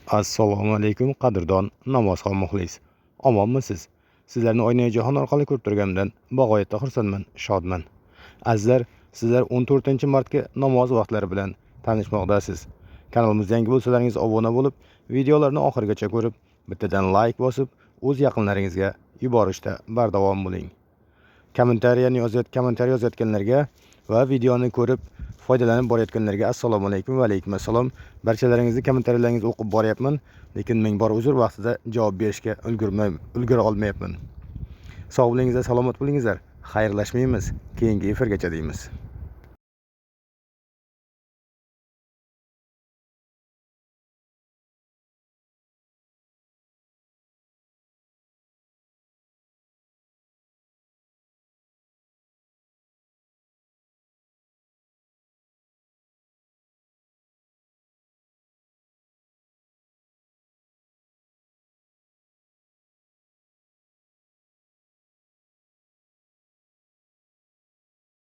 Assalomu alaykum qadrdon namozxon muxlis. Omonmisiz? Sizlarni Oynai jahon orqali ko'rib turganimdan bag'oyatda xursandman, shodman. Azizlar, sizlar 14-martga namoz vaqtlari bilan tanishmoqdasiz. Kanalimizga yangi bo'lsalaringiz obuna bo'lib, videolarni oxirigacha ko'rib, bittadan like bosib, o'z yaqinlaringizga yuborishda bardavom bo'ling. Kommentariy yozayotganlarga va videoni ko'rib foydalanib borayotganlarga assalomu alaykum va alaykum assalom. Barchalaringizni kommentariyaringizni o'qib boryapman, lekin ming bor uzr vaqtida javob berishga ulgura olmayapman. Sog' bo'lingizlar, salomat bo'lingizlar. Xayrlashmaymiz, keyingi efirgacha deymiz.